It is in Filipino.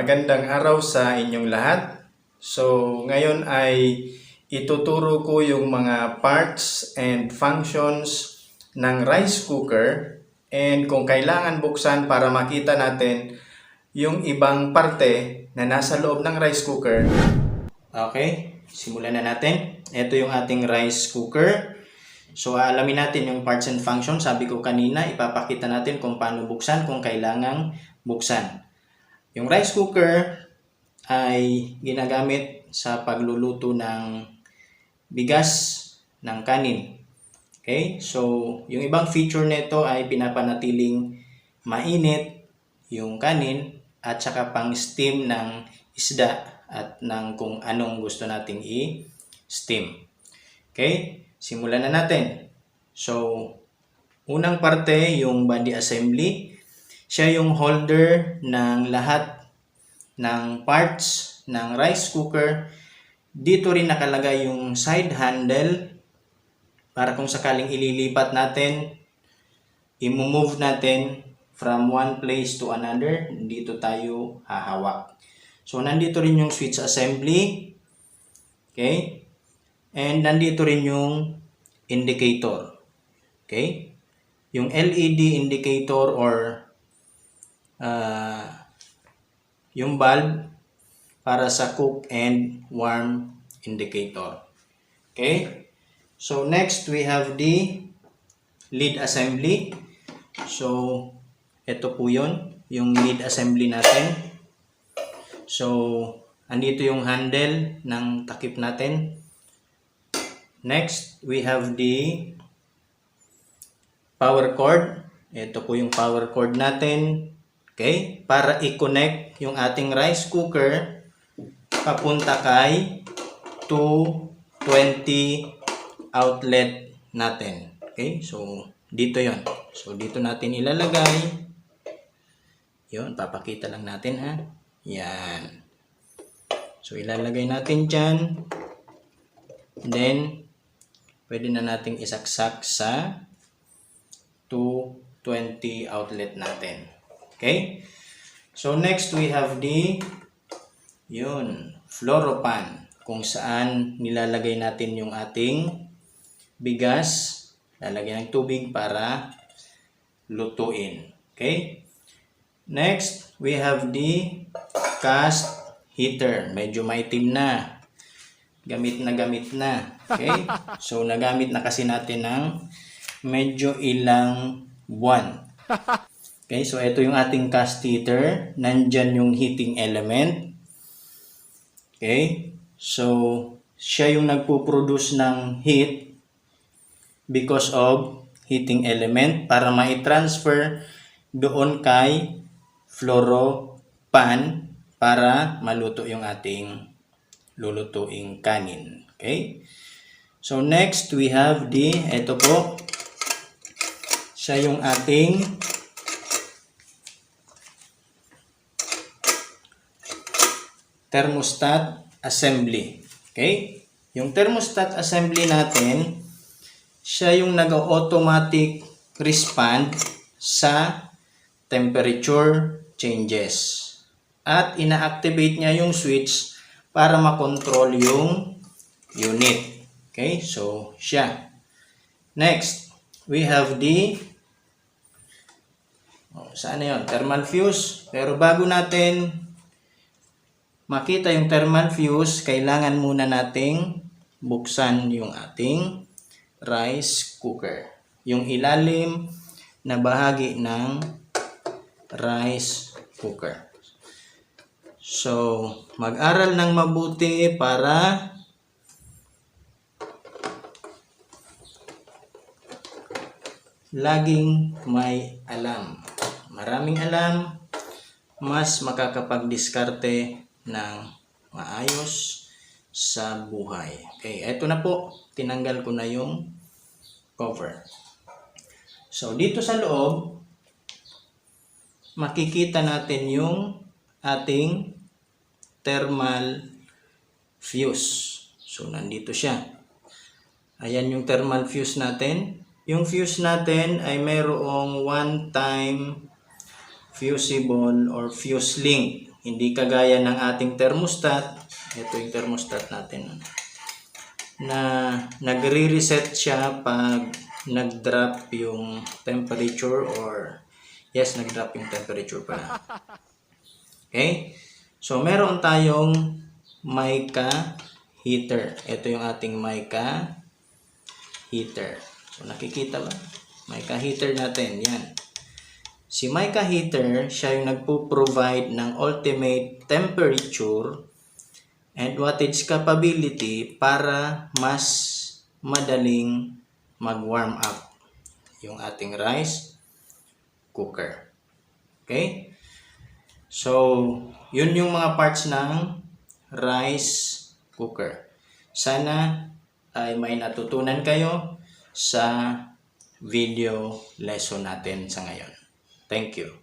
Magandang araw sa inyong lahat. So, ngayon ay ituturo ko yung mga parts and functions ng rice cooker and kung kailangan buksan para makita natin yung ibang parte na nasa loob ng rice cooker. Okay, simulan na natin. Ito yung ating rice cooker. So, aalamin natin yung parts and functions. Sabi ko kanina, ipapakita natin kung paano buksan, kung kailangang buksan. Yung rice cooker ay ginagamit sa pagluluto ng bigas, ng kanin. Okay? So, yung ibang feature nito ay pinapanatiling mainit yung kanin at saka pang steam ng isda at ng kung anong gusto nating i-steam. Okay? Simulan na natin. So, unang parte yung body assembly. Siya yung holder ng lahat ng parts ng rice cooker. Dito rin nakalagay yung side handle para kung sakaling ililipat natin, i-move natin from one place to another, dito tayo hahawak. So, nandito rin yung switch assembly. Okay? And nandito rin yung indicator. Okay? Yung LED indicator or yung bulb para sa cook and warm indicator. Okay? So, next we have the lid assembly. So, ito po yun, yung lid assembly natin. So, andito yung handle ng takip natin. Next, we have the power cord. Ito po yung power cord natin. Okay? Para i-connect yung ating rice cooker papunta kay 220 outlet natin. Okay? So, dito yon. So, dito natin ilalagay. Yun, papakita lang natin ha. Yan. So, ilalagay natin dyan. Then, pwede na nating isaksak sa 220 outlet natin. Okay? So, next we have the fluoropan kung saan nilalagay natin yung ating bigas. Lalagyan ng tubig para lutuin. Okay? Next, we have the cast heater. Medyo maitim na. Gamit na. Okay? So, nagamit na kasi natin ng medyo ilang buwan. Okay, so ito yung ating cast heater. Nandyan yung heating element. Okay, so siya yung nagpo-produce ng heat because of heating element para ma-transfer doon kay fluoropan para maluto yung ating lulutuing kanin. Okay, so next we have ito po, siya yung ating thermostat assembly. Okay? Yung thermostat assembly natin, siya yung nag-automatic respond sa temperature changes. At ina-activate niya yung switch para makontrol yung unit. Okay? So, siya. Next, we have saan na yun? Thermal fuse. Pero bago natin makita yung thermal fuse, kailangan muna nating buksan yung ating rice cooker. Yung ilalim na bahagi ng rice cooker. So, mag-aral ng mabuti para laging may alam. Maraming alam, mas makakapag-diskarte ng maayos sa buhay. Okay, eto na po. Tinanggal ko na yung cover. So, dito sa loob, makikita natin yung ating thermal fuse. So, nandito siya. Ayan yung thermal fuse natin. Yung fuse natin ay mayroong one-time fusible or fuse link. Hindi kagaya ng ating thermostat. Ito yung thermostat natin. Na nagre-reset siya pag nag-drop yung temperature or yes, nag-drop yung temperature pala. Okay? So, meron tayong mica heater. Ito yung ating mica heater. So, nakikita ba? Mica heater natin. Yan. Si mica heater, siya yung nagpo-provide ng ultimate temperature and wattage capability para mas madaling mag-warm up yung ating rice cooker. Okay? So, yun yung mga parts ng rice cooker. Sana ay may natutunan kayo sa video lesson natin sa ngayon. Thank you.